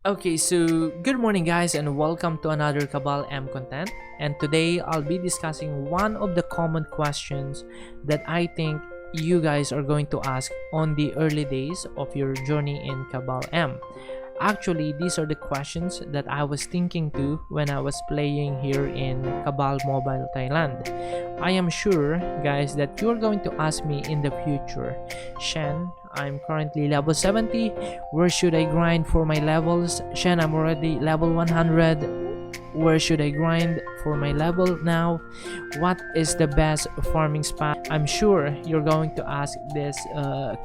Okay, so good morning guys and welcome to another Cabal M content, and today I'll be discussing one of the common questions that I think you guys are going to ask on the early days of your journey in Cabal M. Actually, these are the questions that I was thinking to when I was playing here in Cabal Mobile Thailand. I am sure guys that you're going to ask me in the future, Shen, I'm currently level 70. Where should I grind for my levels? Shen, I'm already level 100. Where should I grind for my level now? What is the best farming spot? I'm sure you're going to ask this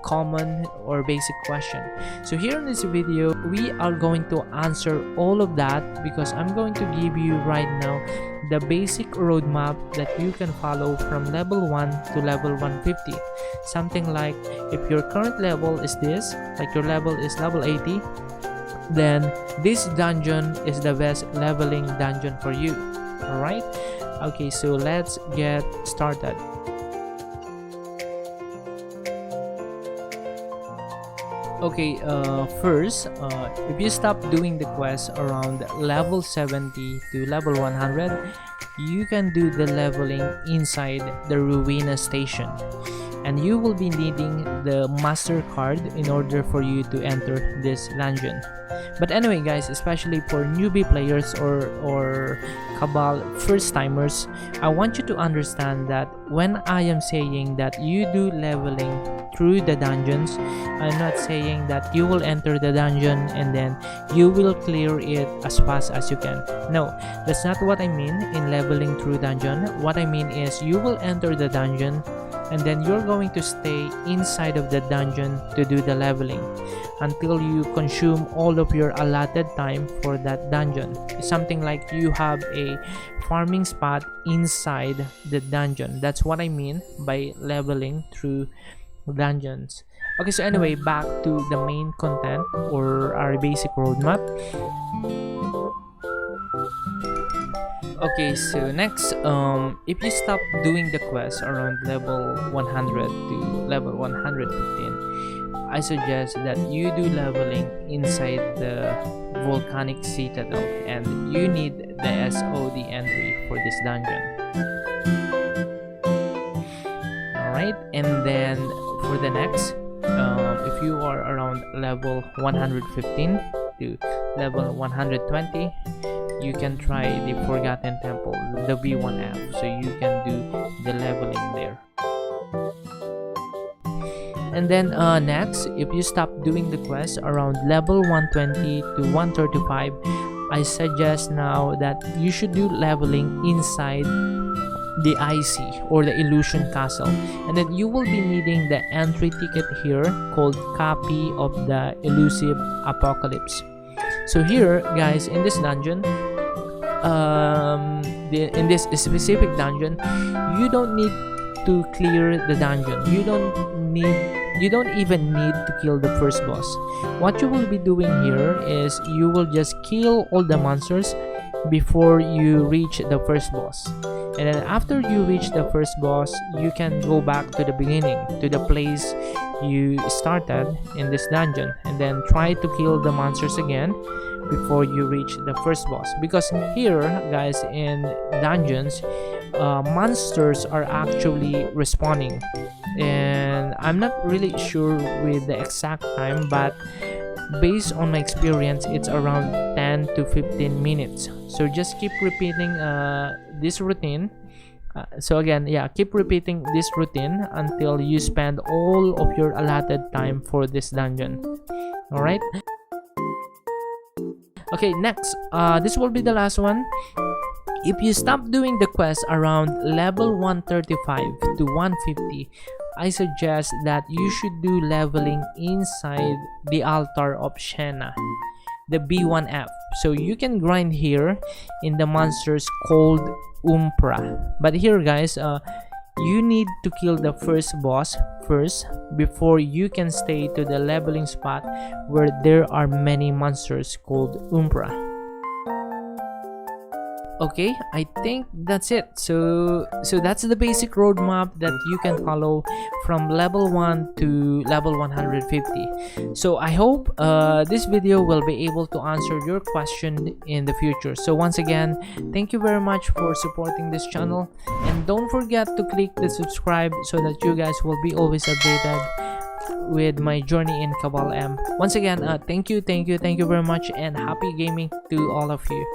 common or basic question. So here in this video, we are going to answer all of that because I'm going to give you right now the basic roadmap that you can follow from level 1 to level 150. Something like if your current level is this, like your level is level 80, then this dungeon is the best leveling dungeon for you. Alright, okay, so let's get started. Okay, first, if you stop doing the quest around level 70 to level 100, you can do the leveling inside the Ruina station, and you will be needing the master card in order for you to enter this dungeon. But anyway guys, especially for newbie players or Cabal first timers, I want you to understand that when I am saying that you do leveling through the dungeons, I'm not saying that you will enter the dungeon and then you will clear it as fast as you can. No, that's not what I mean in leveling through dungeon. What I mean is you will enter the dungeon and then you're going to stay inside of the dungeon to do the leveling until you consume all of your allotted time for that dungeon. It's something like you have a farming spot inside the dungeon. That's what I mean by leveling through dungeons. Okay, so anyway, back to the main content or our basic roadmap. Okay, so next, if you stop doing the quest around level 100 to level 115, I suggest that you do leveling inside the Volcanic Citadel, and you need the SOD entry for this dungeon. Alright, and then for the next, if you are around level 115 to level 120, you can try the Forgotten Temple, the V1F, so you can do the leveling there. And then next, if you stop doing the quest around level 120 to 135, I suggest now that you should do leveling inside the IC or the Illusion Castle, and then you will be needing the entry ticket here called Copy of the Elusive Apocalypse. So here guys, in this dungeon, in this specific dungeon, you don't need to clear the dungeon. You don't even need to kill the first boss. What you will be doing here is you will just kill all the monsters before you reach the first boss, and then after you reach the first boss, you can go back to the beginning, to the place you started in this dungeon, and then try to kill the monsters again before you reach the first boss. Because here guys, in dungeons, monsters are actually respawning, and I'm not really sure with the exact time, but based on my experience, it's around 10 to 15 minutes. So just keep repeating this routine. So again, yeah, keep repeating this routine until you spend all of your allotted time for this dungeon. Alright, okay, next, this will be the last one. If you stop doing the quest around level 135 to 150, I suggest that you should do leveling inside the altar of Shena, the B1F. So you can grind here in the monsters called Umpra. But here guys, you need to kill the first boss first before you can stay to the leveling spot where there are many monsters called Umpra. Okay, I think that's it. So that's the basic roadmap that you can follow from level 1 to level 150. So I hope this video will be able to answer your question in the future. So once again, thank you very much for supporting this channel, and don't forget to click the subscribe so that you guys will be always updated with my journey in Cabal M. Once again, thank you very much, and happy gaming to all of you.